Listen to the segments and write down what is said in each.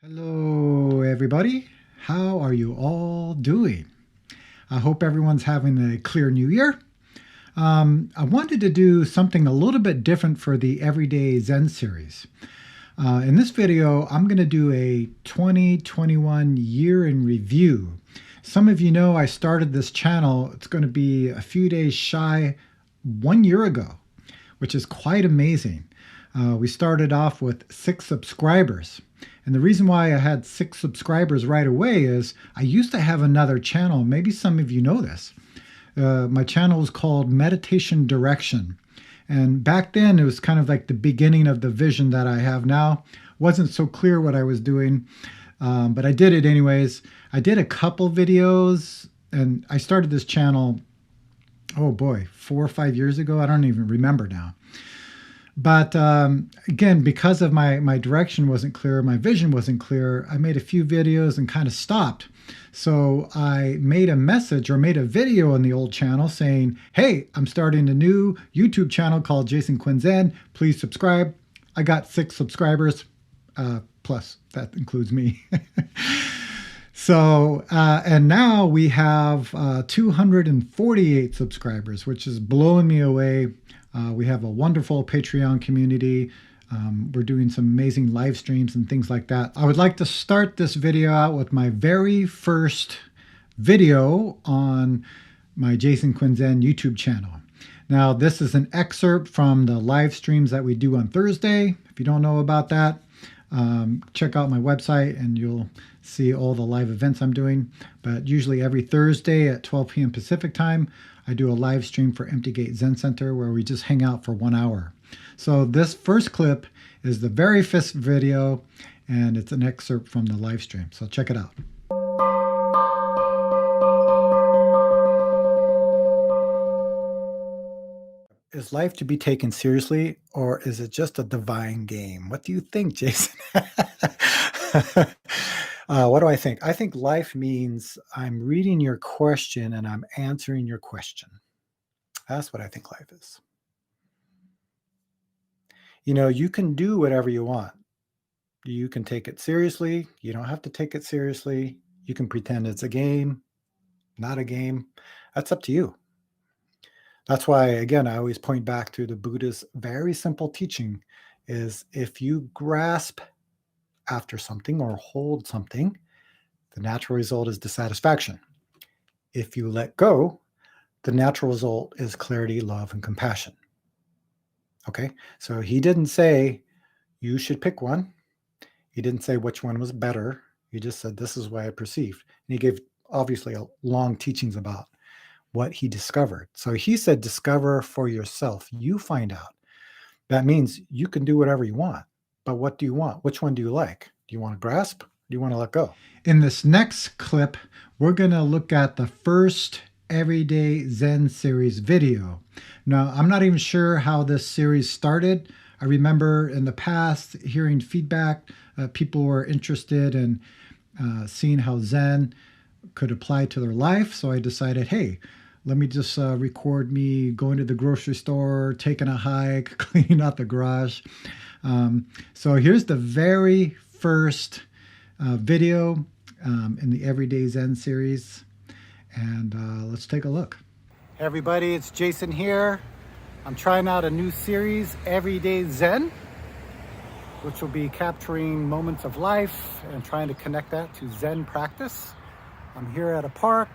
Hello, everybody. How are you all doing? I hope everyone's having a clear new year. I wanted to do something a little bit different for the Everyday Zen series. In this video, I'm going to do a 2021 year in review. Some of you know I started this channel, it's going to be a few days shy 1 year ago, which is quite amazing. We started off with 6 subscribers. And the reason why I had 6 subscribers right away is I used to have another channel. Maybe some of you know this. My channel is called Meditation Direction. And back then it was kind of like the beginning of the vision that I have now. Wasn't so clear what I was doing, but I did it anyways. I did a couple videos and I started this channel, oh boy, 4 or 5 years ago. I don't even remember now. But again, because of my direction wasn't clear, my vision wasn't clear, I made a few videos and kind of stopped. So I made a message or made a video on the old channel saying, hey, I'm starting a new YouTube channel called Jason Quinn Zen. Please subscribe. I got 6 subscribers, plus that includes me. So, and now we have 248 subscribers, which is blowing me away. We have a wonderful Patreon community. We're doing some amazing live streams and things like that. I would like to start this video out with my very first video on my Jason Quinn Zen YouTube channel. Now, this is an excerpt from the live streams that we do on Thursday. If you don't know about that, check out my website and you'll see all the live events I'm doing. But usually every Thursday at 12 p.m. Pacific time, I do a live stream for Empty Gate Zen Center where we just hang out for 1 hour. So this first clip is the very first video and it's an excerpt from the live stream. So check it out. Is life to be taken seriously or is it just a divine game? What do you think, Jason? What do I think? I think life means I'm reading your question and I'm answering your question. That's what I think life is. You know, you can do whatever you want. You can take it seriously. You don't have to take it seriously. You can pretend it's a game, not a game. That's up to you. That's why, again, I always point back to the Buddha's very simple teaching is if you grasp after something or hold something, the natural result is dissatisfaction. If you let go, the natural result is clarity, love, and compassion. Okay, so he didn't say you should pick one. He didn't say which one was better. He just said this is what I perceived. And he gave obviously a long teachings about what he discovered. So he said discover for yourself. You find out. That means you can do whatever you want. But what do you want? Which one do you like? Do you want to grasp? Do you want to let go? In this next clip, we're going to look at the first Everyday Zen series video. Now, I'm not even sure how this series started. I remember in the past hearing feedback. People were interested in seeing how Zen could apply to their life. So I decided, hey, let me just record me going to the grocery store, taking a hike, cleaning out the garage. So here's the very first video in the Everyday Zen series. And let's take a look. Hey everybody, it's Jason here. I'm trying out a new series, Everyday Zen, which will be capturing moments of life and trying to connect that to Zen practice. I'm here at a park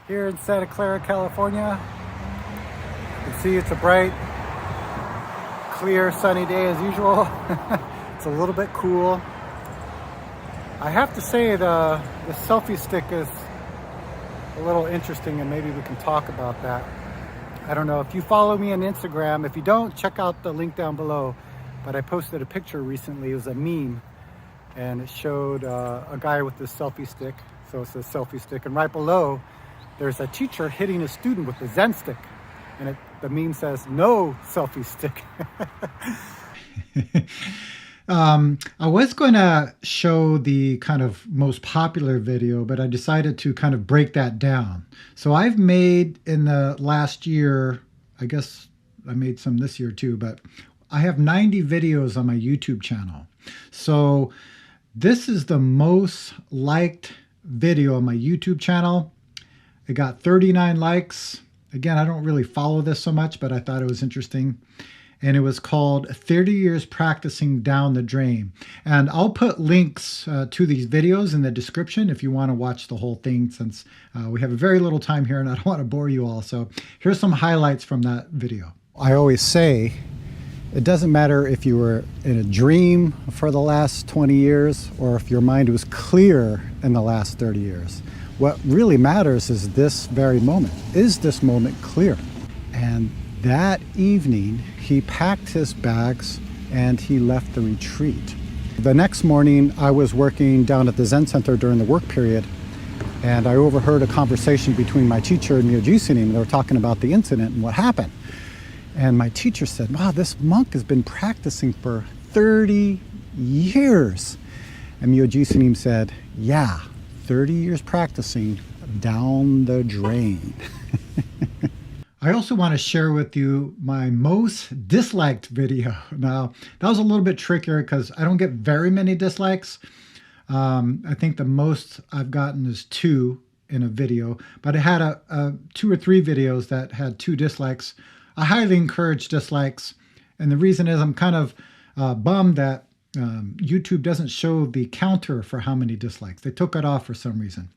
here in Santa Clara, California. You can see it's a bright, clear, sunny day as usual. It's a little bit cool. I have to say the selfie stick is a little interesting and maybe we can talk about that. I don't know if you follow me on Instagram. If you don't, check out the link down below. But I posted a picture recently. It was a meme and it showed a guy with this selfie stick. So it says selfie stick. And right below, there's a teacher hitting a student with the Zen stick. And the meme says, no selfie stick. I was going to show the kind of most popular video, but I decided to kind of break that down. So I've made in the last year, I guess I made some this year too, but I have 90 videos on my YouTube channel. So This is the most liked video on my YouTube channel. It got 39 likes. Again, I don't really follow this so much, but I thought it was interesting. And it was called 30 Years Practicing Down the Drain. And I'll put links to these videos in the description if you want to watch the whole thing, since we have a very little time here and I don't want to bore you all. So here's some highlights from that video. I always say, it doesn't matter if you were in a dream for the last 20 years or if your mind was clear in the last 30 years. What really matters is this very moment. Is this moment clear? And that evening, he packed his bags and he left the retreat. The next morning, I was working down at the Zen Center during the work period, and I overheard a conversation between my teacher and Eugene. They were talking about the incident and what happened. And my teacher said, wow, this monk has been practicing for 30 years. And Eugene said, yeah, 30 years practicing down the drain. I also want to share with you my most disliked video. Now, that was a little bit trickier because I don't get very many dislikes. I think the most I've gotten is 2 in a video, but I had 2 or 3 videos that had 2 dislikes. I highly encourage dislikes, and the reason is I'm kind of bummed that YouTube doesn't show the counter for how many dislikes. They took it off for some reason.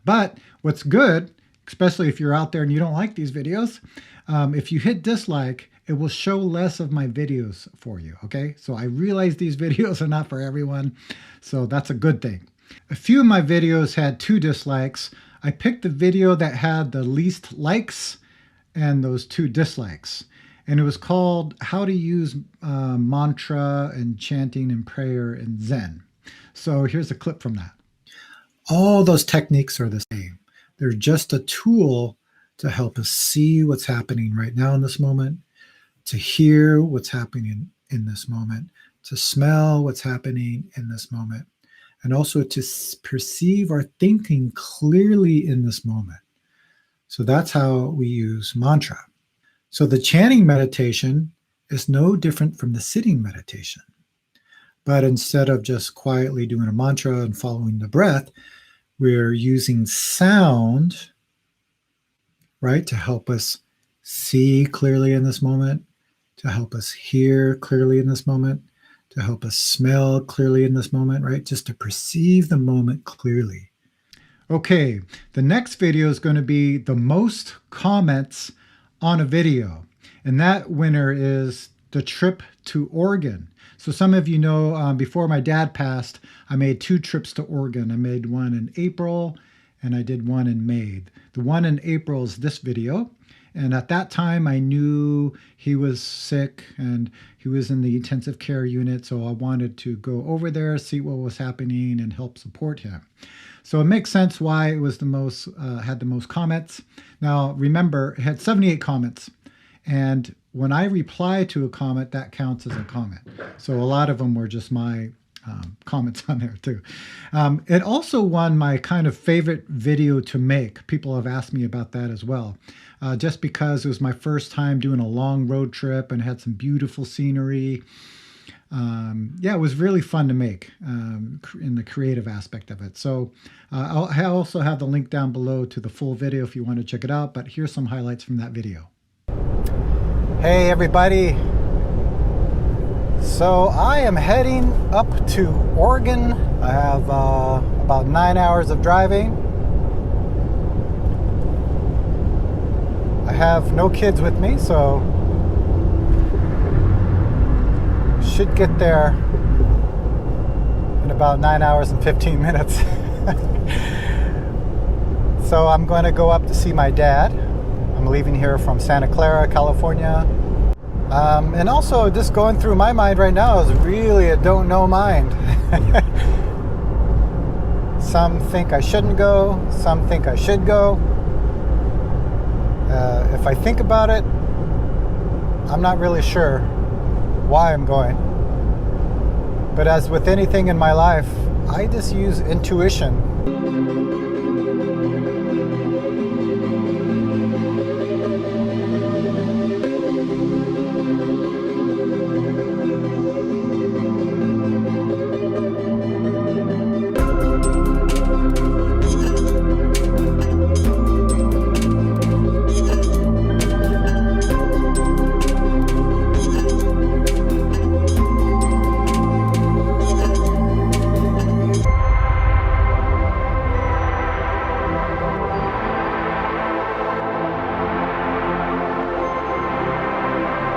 But what's good, especially if you're out there and you don't like these videos, if you hit dislike, it will show less of my videos for you, okay? So I realize these videos are not for everyone, so that's a good thing. A few of my videos had 2 dislikes. I picked the video that had the least likes and those 2 dislikes. And it was called How to Use Mantra and Chanting and Prayer in Zen. So here's a clip from that. All those techniques are the same. They're just a tool to help us see what's happening right now in this moment, to hear what's happening in this moment, to smell what's happening in this moment, and also to perceive our thinking clearly in this moment. So that's how we use mantra. So the chanting meditation is no different from the sitting meditation. But instead of just quietly doing a mantra and following the breath, we're using sound, right, to help us see clearly in this moment, to help us hear clearly in this moment, to help us smell clearly in this moment, right? Just to perceive the moment clearly. Okay, the next video is going to be the most comments on a video. And that winner is the trip to Oregon. So some of you know, before my dad passed, I made 2 trips to Oregon. I made one in April and I did one in May. The one in April is this video. And at that time, I knew he was sick and he was in the intensive care unit. So I wanted to go over there, see what was happening and help support him. So it makes sense why it was the most, had the most comments. Now, remember, it had 78 comments. And when I reply to a comment, that counts as a comment. So a lot of them were just my comments on there too. It also won my kind of favorite video to make. People have asked me about that as well. Just because it was my first time doing a long road trip and had some beautiful scenery. Yeah, it was really fun to make in the creative aspect of it. So I also have the link down below to the full video if you want to check it out. But here's some highlights from that video. Hey everybody. So I am heading up to Oregon. I have about 9 hours of driving. I have no kids with me, so should get there in about 9 hours and 15 minutes. So I'm going to go up to see my dad. I'm leaving here from Santa Clara, California. And also just going through my mind right now is really a don't know mind. Some think I shouldn't go, some think I should go. If I think about it, I'm not really sure why I'm going. But as with anything in my life, I just use intuition.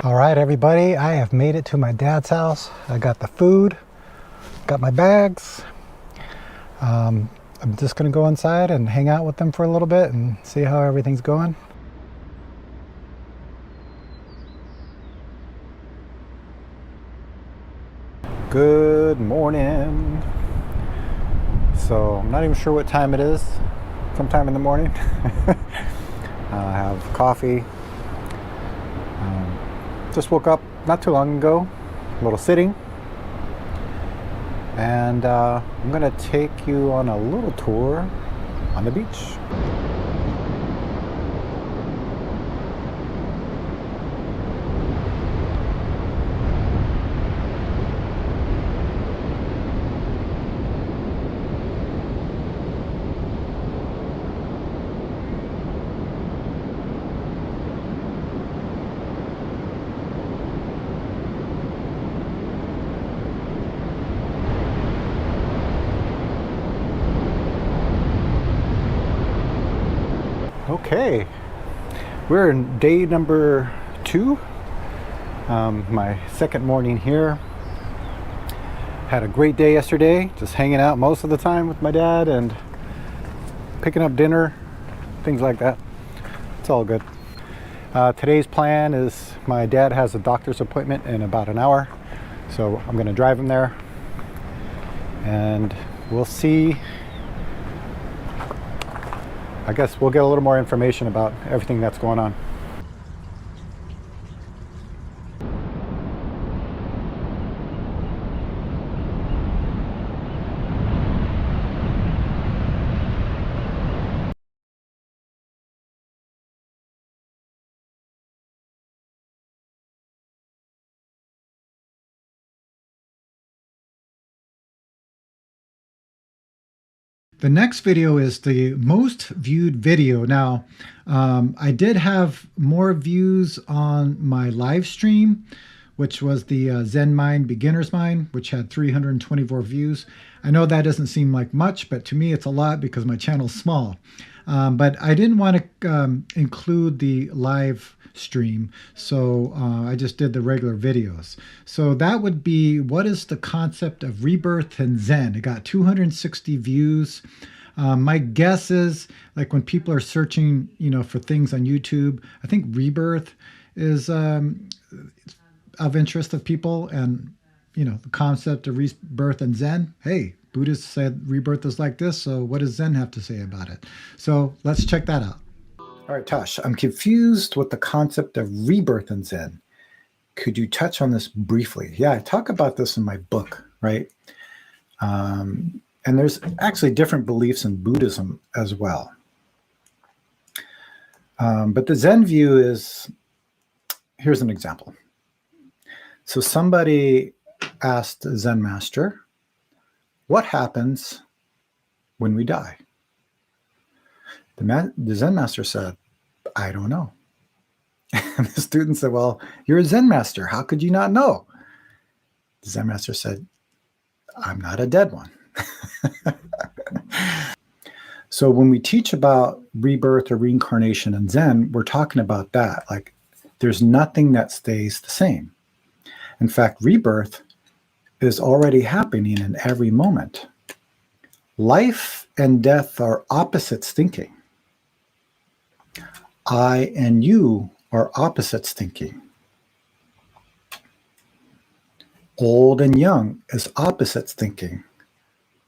All right, everybody, I have made it to my dad's house. I got the food, got my bags. I'm just gonna go inside and hang out with them for a little bit and see how everything's going. Good morning. So I'm not even sure what time it is. Sometime in the morning. I have coffee. Just woke up not too long ago. A little sitting. And I'm gonna take you on a little tour on the beach. Okay, we're in day number 2, my second morning here. Had a great day yesterday, just hanging out most of the time with my dad and picking up dinner, things like that. It's all good. Today's plan is my dad has a doctor's appointment in about an hour, so I'm going to drive him there and we'll see. I guess we'll get a little more information about everything that's going on. The next video is the most viewed video. Now, I did have more views on my live stream, which was the Zen Mind Beginner's Mind, which had 324 views. I know that doesn't seem like much, but to me it's a lot because my channel's small. But I didn't want to include the live stream, so I just did the regular videos. So that would be, what is the concept of rebirth and Zen? It got 260 views. My guess is, like, when people are searching, for things on YouTube, I think rebirth is of interest of people, and the concept of rebirth and Zen. Hey, Buddhists said rebirth is like this, so what does Zen have to say about it? So let's check that out. All right, Tosh, I'm confused with the concept of rebirth and Zen. Could you touch on this briefly? Yeah, I talk about this in my book, right? And there's actually different beliefs in Buddhism as well. But the Zen view is, here's an example. So somebody asked the Zen master, what happens when we die? The Zen master said, I don't know. And the student said, well, you're a Zen master. How could you not know? The Zen master said, I'm not a dead one. So when we teach about rebirth or reincarnation in Zen, we're talking about that. Like, there's nothing that stays the same. In fact, rebirth is already happening in every moment. Life and death are opposites thinking. I and you are opposites thinking. Old and young is opposites thinking.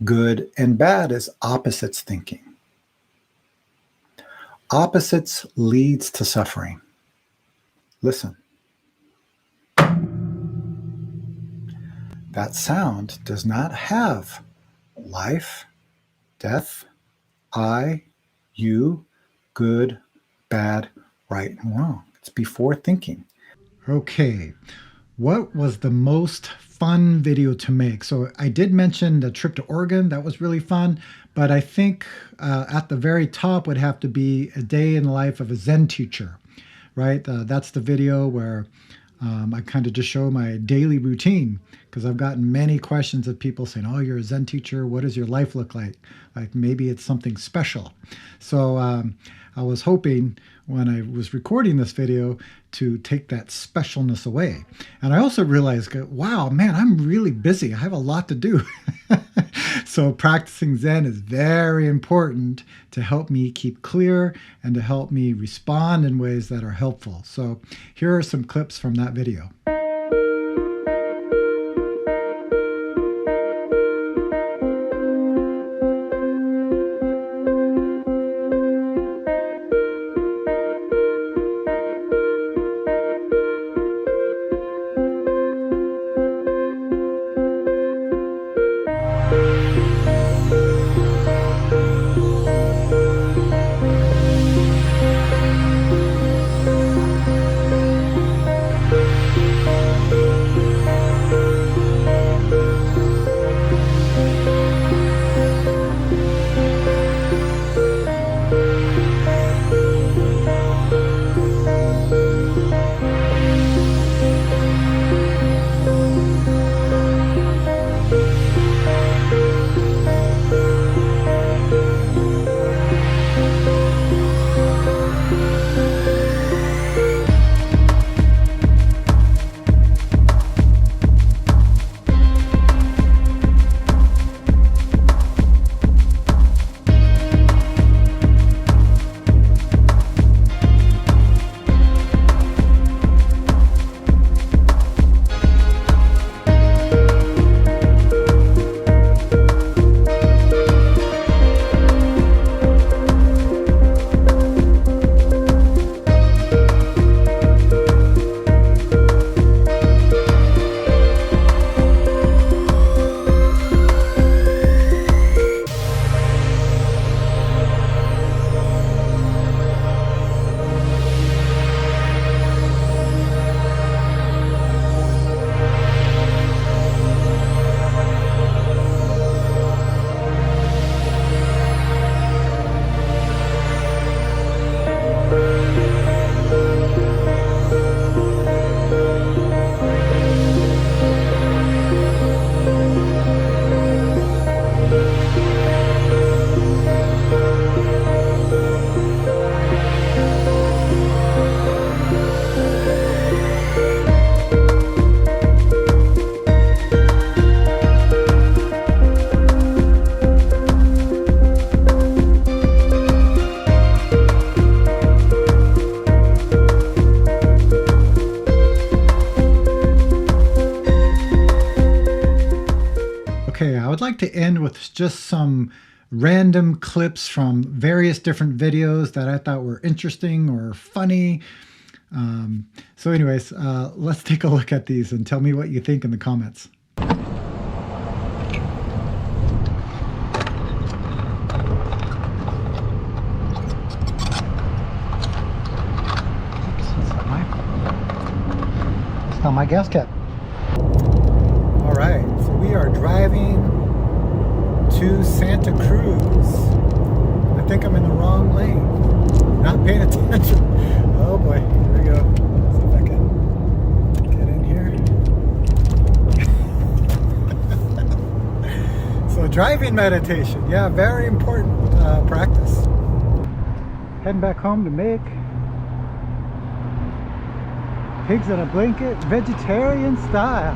Good and bad is opposites thinking. Opposites leads to suffering. Listen. That sound does not have life, death, I, you, good, bad, right, and wrong. It's before thinking. Okay, what was the most fun video to make? So I did mention the trip to Oregon. That was really fun. But I think at the very top would have to be a day in the life of a Zen teacher, right? That's the video where I kind of just show my daily routine, because I've gotten many questions of people saying, oh, you're a Zen teacher. What does your life look like? Like maybe it's something special. So I was hoping when I was recording this video to take that specialness away. And I also realized, wow, man, I'm really busy. I have a lot to do. So practicing Zen is very important to help me keep clear and to help me respond in ways that are helpful. So here are some clips from that video. I would like to end with just some random clips from various different videos that I thought were interesting or funny. So anyways, let's take a look at these and tell me what you think in the comments. It's not my gas cap. All right, so we are driving to Santa Cruz. I think I'm in the wrong lane. Not paying attention. Oh boy, here we go. See if I can get in here. So driving meditation, yeah, very important practice. Heading back home to make pigs in a blanket, vegetarian style.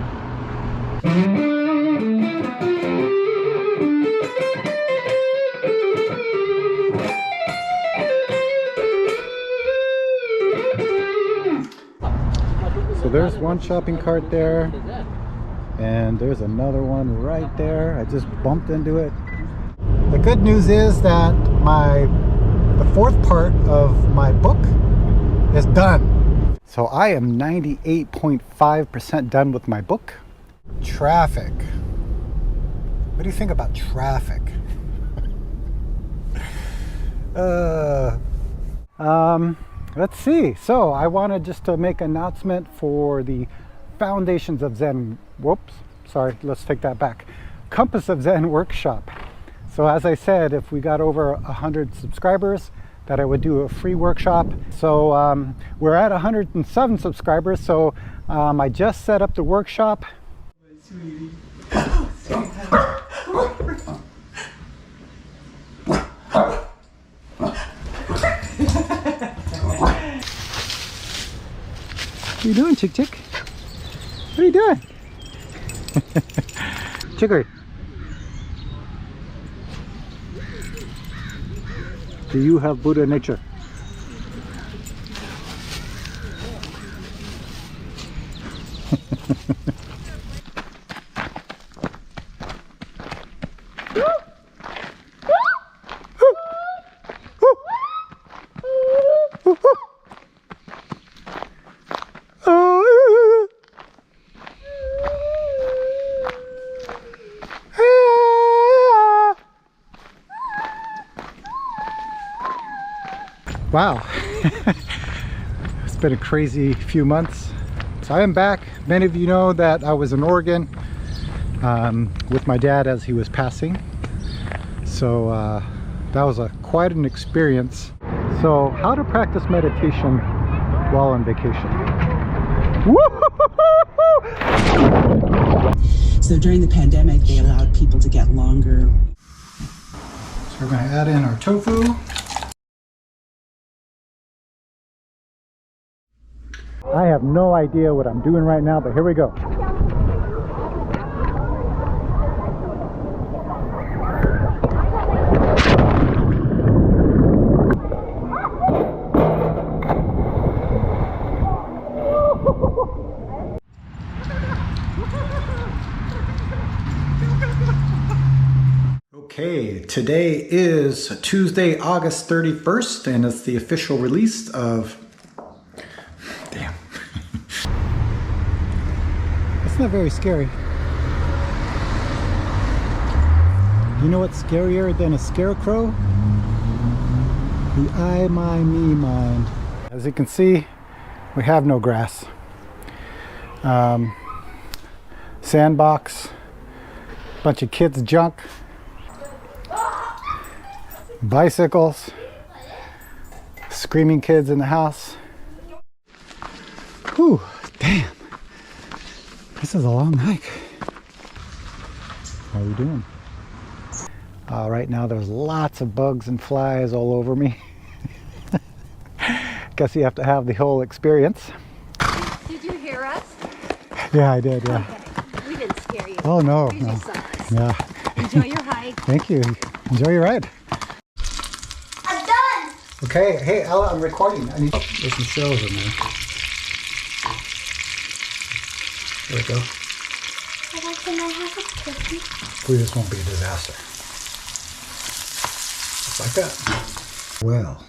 So there's one shopping cart there, and there's another one right there. I just bumped into it. The good news is that the fourth part of my book is done. So I am 98.5% done with my book. Traffic. What do you think about traffic? Let's see. So I wanted just to make an announcement for the Foundations of Zen. Whoops. Sorry. Let's take that back. Compass of Zen workshop. So as I said, if we got over 100 subscribers, that I would do a free workshop. So we're at 107 subscribers, so I just set up the workshop. What are you doing, Chick Chick? What are you doing? Chicory. Do you have Buddha nature? Wow, it's been a crazy few months. So I am back. Many of you know that I was in Oregon with my dad as he was passing. So that was quite an experience. So how to practice meditation while on vacation. So during the pandemic, they allowed people to get longer. So we're going to add in our tofu. I have no idea what I'm doing right now, but here we go. Okay, today is Tuesday, August 31st, and it's the official release of... Damn. It's not very scary. You know what's scarier than a scarecrow? The I, my, me mind. As you can see, we have no grass. Sandbox, bunch of kids' junk, bicycles, screaming kids in the house. Whew, damn. This is a long hike. How are you doing? Right now there's lots of bugs and flies all over me. Guess you have to have the whole experience. Did you hear us? Yeah, I did, yeah. Okay. We didn't scare you. Oh, no. We No. just saw us. Yeah. Enjoy your hike. Thank you. Enjoy your ride. I'm done! Okay, hey Ella, I'm recording. I need... There's some shells in there. There we go. Can I have a cookie? Hopefully this won't be a disaster. Just like that. Well.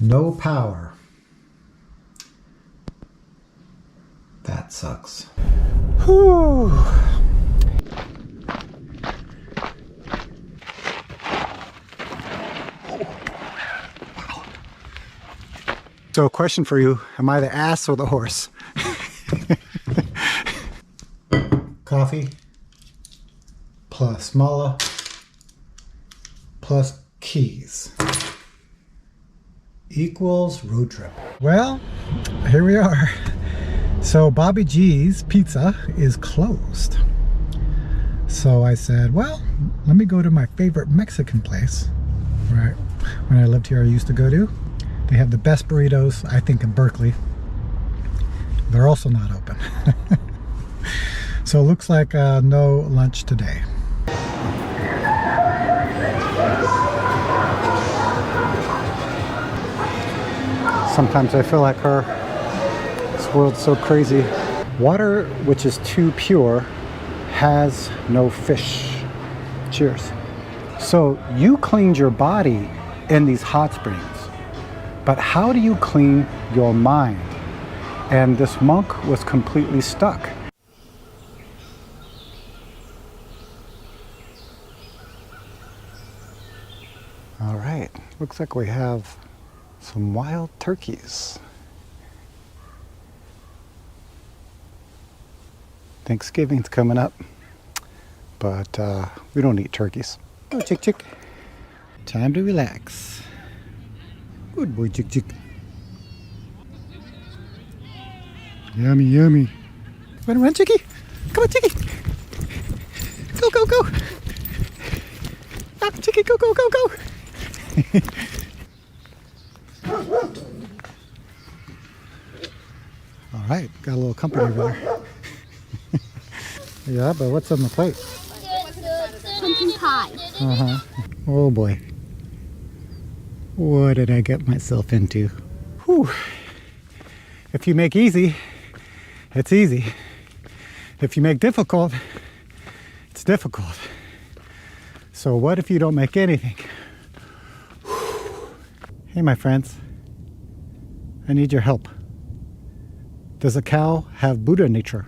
No power. That sucks. Whew. So a question for you, am I the ass or the horse? Coffee plus mala plus keys equals road trip. Well, here we are. So Bobby G's Pizza is closed. So I said, well, let me go to my favorite Mexican place. Right, when I lived here, I used to go to. They have the best burritos, I think, in Berkeley. They're also not open. So it looks like no lunch today. Sometimes I feel like her. This world's so crazy. Water which is too pure has no fish. Cheers. So you cleaned your body in these hot springs, but how do you clean your mind? And this monk was completely stuck. All right, looks like we have some wild turkeys. Thanksgiving's coming up, but we don't eat turkeys. Oh, chick chick. Time to relax. Good boy, Chick Chick. Yummy, yummy. Run, Chickie. Come on, Chickie. Go, go, go. Ah, Chickie, go, go, go, go. All right, got a little company over there. Yeah, but what's on the plate? Pumpkin pie. Uh-huh. Oh boy. What did I get myself into? Whew. If you make easy, it's easy. If you make difficult, it's difficult. So what if you don't make anything? Whew. Hey, my friends. I need your help. Does a cow have Buddha nature?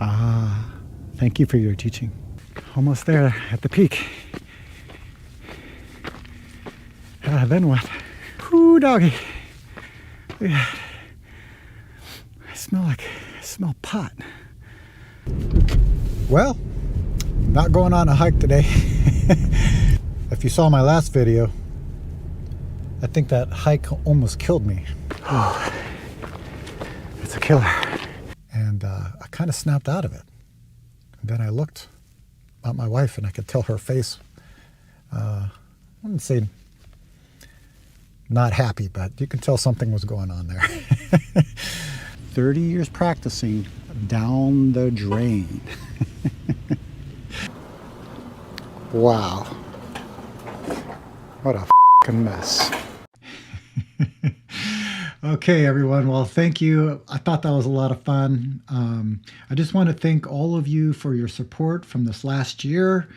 Ah, thank you for your teaching. Almost there at the peak. Ah, then what? Ooh, doggy. Yeah. I smell pot. Well, not going on a hike today. If you saw my last video, I think that hike almost killed me. Oh, it's a killer. And I kind of snapped out of it. And then I looked at my wife and I could tell her face, I wouldn't say not happy, but you could tell something was going on there. 30 years practicing down the drain. Wow. What a f***ing mess. Okay, everyone. Well, thank you. I thought that was a lot of fun. I just want to thank all of you for your support from this last year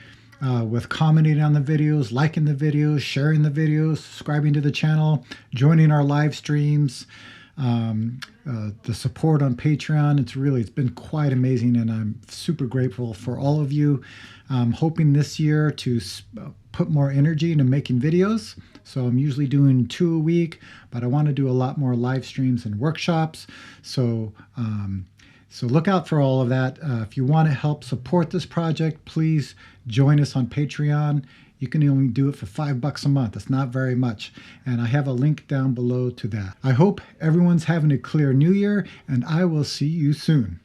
with commenting on the videos, liking the videos, sharing the videos, subscribing to the channel, joining our live streams, the support on Patreon. It's been quite amazing, and I'm super grateful for all of you. I'm hoping this year to put more energy into making videos. So I'm usually doing 2 a week, but I want to do a lot more live streams and workshops. So look out for all of that. If you want to help support this project, please join us on Patreon. You can only do it for $5 a month. It's not very much. And I have a link down below to that. I hope everyone's having a clear new year, and I will see you soon.